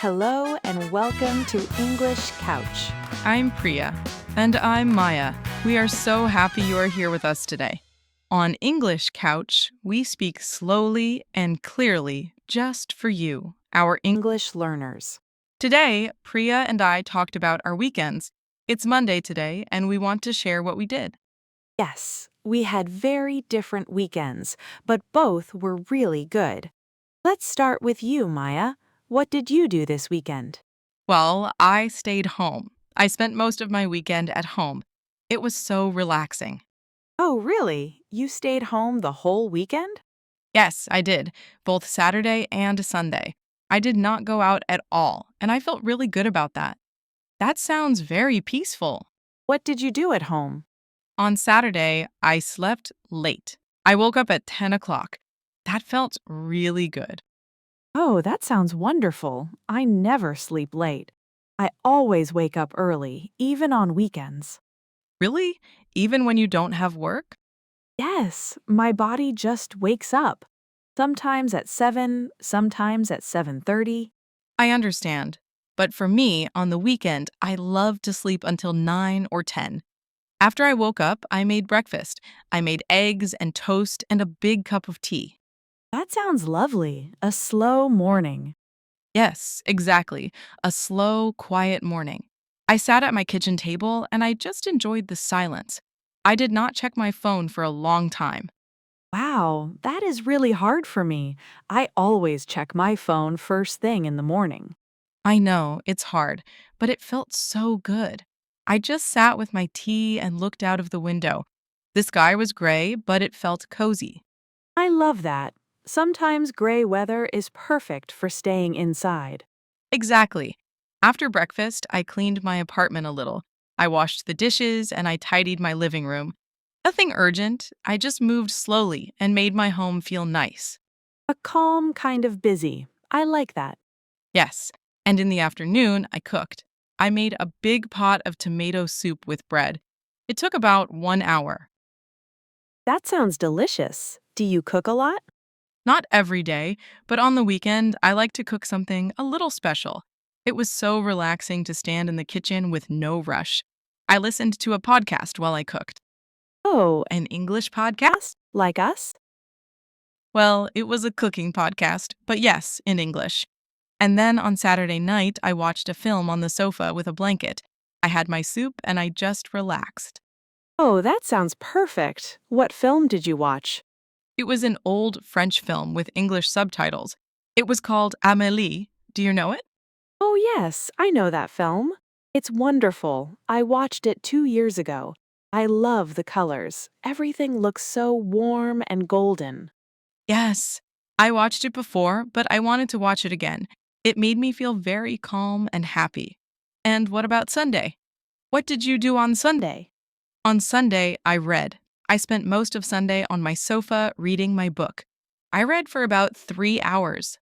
Hello and welcome to English Couch. I'm Priya. And I'm Maya. We are so happy you are here with us today. On English Couch, we speak slowly and clearly just for you, our English learners. Today, Priya and I talked about our weekends. It's Monday today, and we want to share what we did. Yes, we had very different weekends, but both were really good. Let's start with you, Maya. What did you do this weekend? Well, I stayed home. I spent most of my weekend at home. It was so relaxing. Oh, really? You stayed home the whole weekend? Yes, I did, both Saturday and Sunday. I did not go out at all, and I felt really good about that. That sounds very peaceful. What did you do at home? On Saturday, I slept late. I woke up at 10 o'clock. That felt really good. Oh, that sounds wonderful. I never sleep late. I always wake up early, even on weekends. Really? Even when you don't have work? Yes, my body just wakes up. Sometimes at 7, sometimes at 7:30. I understand. But for me, on the weekend, I love to sleep until 9 or 10. After I woke up, I made breakfast. I made eggs and toast and a big cup of tea. That sounds lovely. A slow morning. Yes, exactly. A slow, quiet morning. I sat at my kitchen table and I just enjoyed the silence. I did not check my phone for a long time. Wow, that is really hard for me. I always check my phone first thing in the morning. I know, it's hard, but it felt so good. I just sat with my tea and looked out of the window. The sky was gray, but it felt cozy. I love that. Sometimes gray weather is perfect for staying inside. Exactly. After breakfast, I cleaned my apartment a little. I washed the dishes and I tidied my living room. Nothing urgent, I just moved slowly and made my home feel nice. A calm kind of busy. I like that. Yes, and in the afternoon, I cooked. I made a big pot of tomato soup with bread. It took about 1 hour. That sounds delicious. Do you cook a lot? Not every day, but on the weekend, I like to cook something a little special. It was so relaxing to stand in the kitchen with no rush. I listened to a podcast while I cooked. Oh, An English podcast? like us? Well, it was a cooking podcast, but yes, in English. And then on Saturday night, I watched a film on the sofa with a blanket. I had my soup and I just relaxed. Oh, that sounds perfect. What film did you watch? It was an old French film with English subtitles. It was called Amélie. Do you know it? Oh, yes, I know that film. It's wonderful. I watched it 2 years ago. I love the colors. Everything looks so warm and golden. Yes. I watched it before, but I wanted to watch it again. It made me feel very calm and happy. And what about Sunday? What did you do on Sunday? On Sunday, I read. I spent most of Sunday on my sofa reading my book. I read for about 3 hours.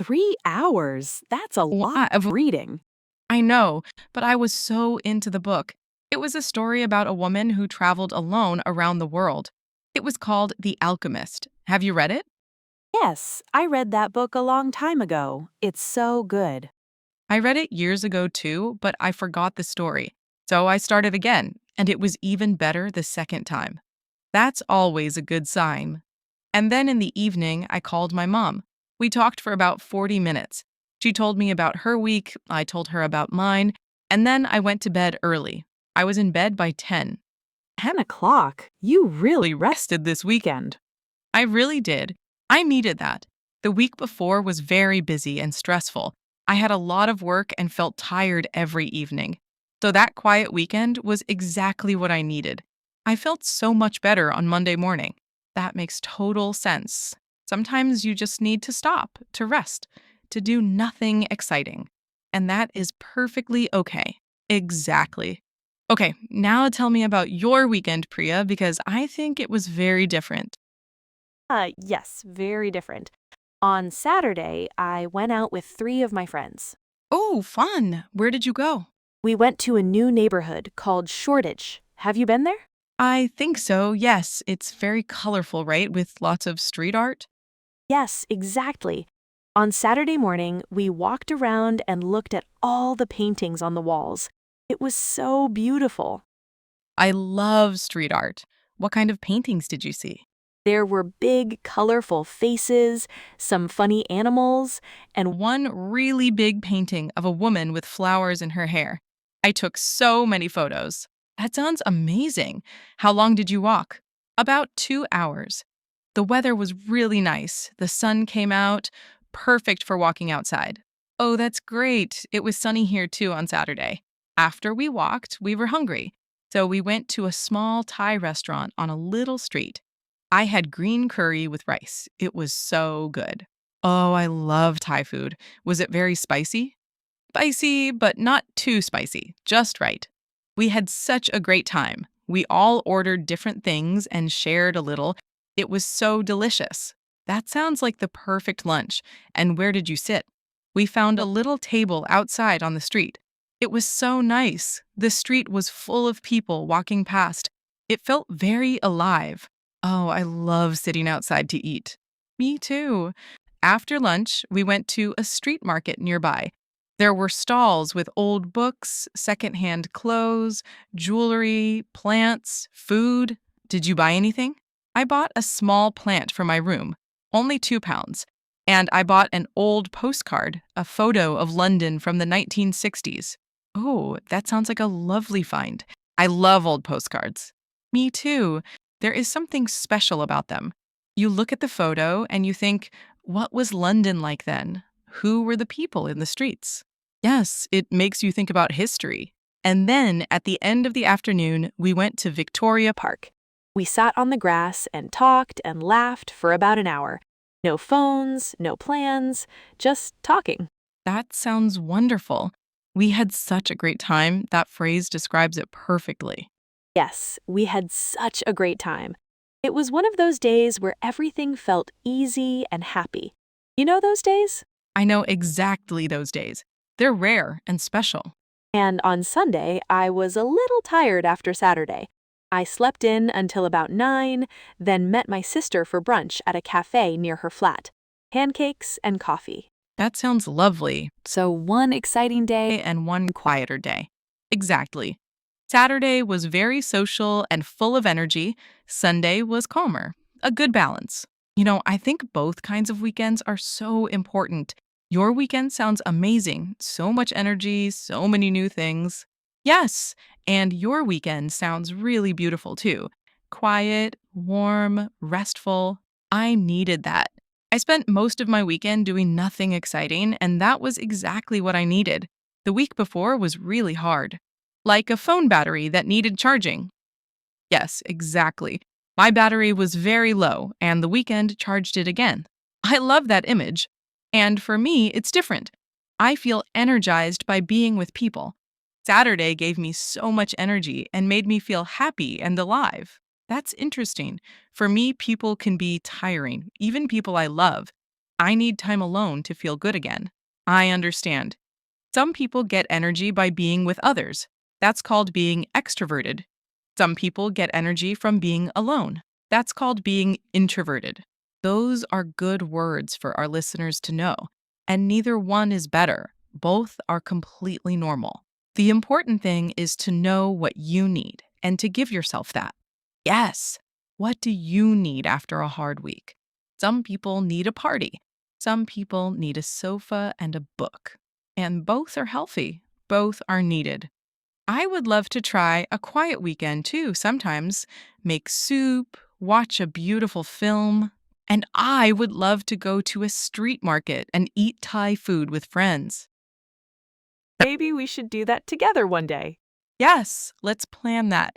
3 hours? That's a lot Lot of of reading. I know, but I was so into the book. It was a story about a woman who traveled alone around the world. It was called The Alchemist. Have you read it? Yes, I read that book a long time ago. It's so good. I read it years ago too, but I forgot the story. So I started again, and it was even better the second time. That's always a good sign. And then in the evening, I called my mom. We talked for about 40 minutes. She told me about her week, I told her about mine, and then I went to bed early. I was in bed by 10. 10 o'clock? You really rested this weekend. I really did. I needed that. The week before was very busy and stressful. I had a lot of work and felt tired every evening. So that quiet weekend was exactly what I needed. I felt so much better on Monday morning. That makes total sense. Sometimes you just need to stop, to rest, to do nothing exciting. And that is perfectly okay. Exactly. Okay, now tell me about your weekend, Priya, because I think it was very different. Yes, very different. On Saturday, I went out with 3 of my friends. Oh, fun. Where did you go? We went to a new neighborhood called Shoreditch. Have you been there? I think so, yes. It's very colorful, right? With lots of street art. Yes, exactly. On Saturday morning, we walked around and looked at all the paintings on the walls. It was so beautiful. I love street art. What kind of paintings did you see? There were big, colorful faces, some funny animals, and One really big painting of a woman with flowers in her hair. I took so many photos. That sounds amazing. How long did you walk? About 2 hours. The weather was really nice. The sun came out, perfect for walking outside. Oh, that's great. It was sunny here too on Saturday. After we walked, we were hungry. So we went to a small Thai restaurant on a little street. I had green curry with rice. It was so good. Oh, I love Thai food. Was it very spicy? Spicy, but not too spicy, just right. We had such a great time. We all ordered different things and shared a little. It was so delicious. That sounds like the perfect lunch. And where did you sit? We found a little table outside on the street. It was so nice. The street was full of people walking past. It felt very alive. Oh, I love sitting outside to eat. Me too. After lunch, we went to a street market nearby. There were stalls with old books, secondhand clothes, jewelry, plants, food. Did you buy anything? I bought a small plant for my room, only £2. And I bought an old postcard, a photo of London from the 1960s. Oh, that sounds like a lovely find. I love old postcards. Me too. There is something special about them. You look at the photo and you think, what was London like then? Who were the people in the streets? Yes, it makes you think about history. And then at the end of the afternoon, we went to Victoria Park. We sat on the grass and talked and laughed for about an hour. No phones, no plans, just talking. That sounds wonderful. We had such a great time. That phrase describes it perfectly. Yes, we had such a great time. It was one of those days where everything felt easy and happy. You know those days? I know exactly those days. They're rare and special. And on Sunday, I was a little tired after Saturday. I slept in until about 9, then met my sister for brunch at a cafe near her flat. Pancakes and coffee. That sounds lovely. So, one exciting day and one quieter day. Exactly. Saturday was very social and full of energy. Sunday was calmer. A good balance. I think both kinds of weekends are so important. Your weekend sounds amazing. So much energy, so many new things. Yes, and your weekend sounds really beautiful too. Quiet, warm, restful. I needed that. I spent most of my weekend doing nothing exciting, and that was exactly what I needed. The week before was really hard. Like a phone battery that needed charging. Yes, exactly. My battery was very low, and the weekend charged it again. I love that image. And for me, it's different. I feel energized by being with people. Saturday gave me so much energy and made me feel happy and alive. That's interesting. For me, people can be tiring, even people I love. I need time alone to feel good again. I understand. Some people get energy by being with others. That's called being extroverted. Some people get energy from being alone. That's called being introverted. Those are good words for our listeners to know. And neither one is better. Both are completely normal. The important thing is to know what you need and to give yourself that. Yes. What do you need after a hard week? Some people need a party. Some people need a sofa and a book. And both are healthy. Both are needed. I would love to try a quiet weekend too sometimes. Make soup, watch a beautiful film. And I would love to go to a street market and eat Thai food with friends. Maybe we should do that together one day. Yes, let's plan that.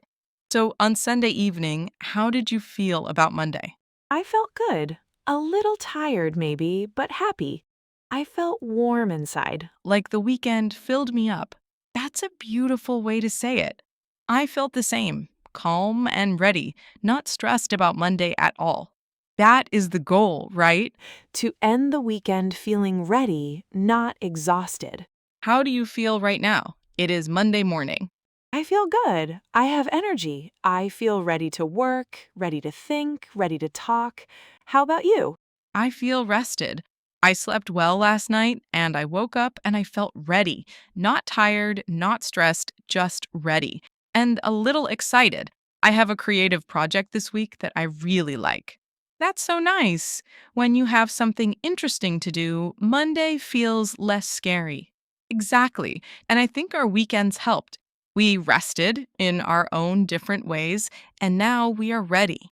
So on Sunday evening, how did you feel about Monday? I felt good. A little tired, maybe, but happy. I felt warm inside. Like the weekend filled me up. That's a beautiful way to say it. I felt the same, calm and ready, not stressed about Monday at all. That is the goal, right? To end the weekend feeling ready, not exhausted. How do you feel right now? It is Monday morning. I feel good. I have energy. I feel ready to work, ready to think, ready to talk. How about you? I feel rested. I slept well last night and I woke up and I felt ready. Not tired, not stressed, just ready. And a little excited. I have a creative project this week that I really like. That's so nice. When you have something interesting to do, Monday feels less scary. Exactly. And I think our weekends helped. We rested in our own different ways, and now we are ready.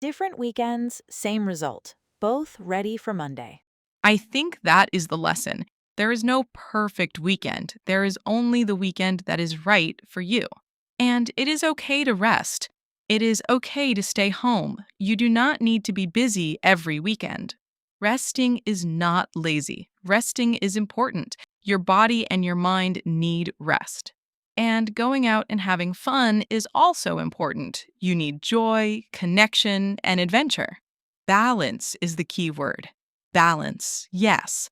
Different weekends, same result. Both ready for Monday. I think that is the lesson. There is no perfect weekend. There is only the weekend that is right for you. And it is okay to rest. It is okay to stay home. You do not need to be busy every weekend. Resting is not lazy. Resting is important. Your body and your mind need rest. And going out and having fun is also important. You need joy, connection, and adventure. Balance is the key word. Balance, yes.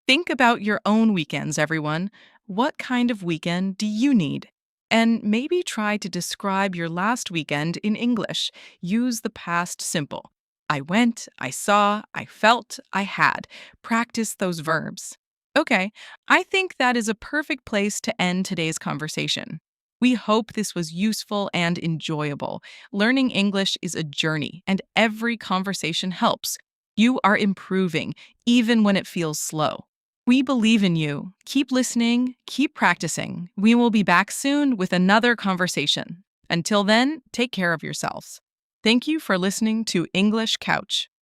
Think about your own weekends, everyone. What kind of weekend do you need? And maybe try to describe your last weekend in English. Use the past simple. I went, I saw, I felt, I had. Practice those verbs. Okay, I think that is a perfect place to end today's conversation. We hope this was useful and enjoyable. Learning English is a journey, and every conversation helps. You are improving, even when it feels slow. We believe in you. Keep listening, keep practicing. We will be back soon with another conversation. Until then, take care of yourselves. Thank you for listening to English Couch.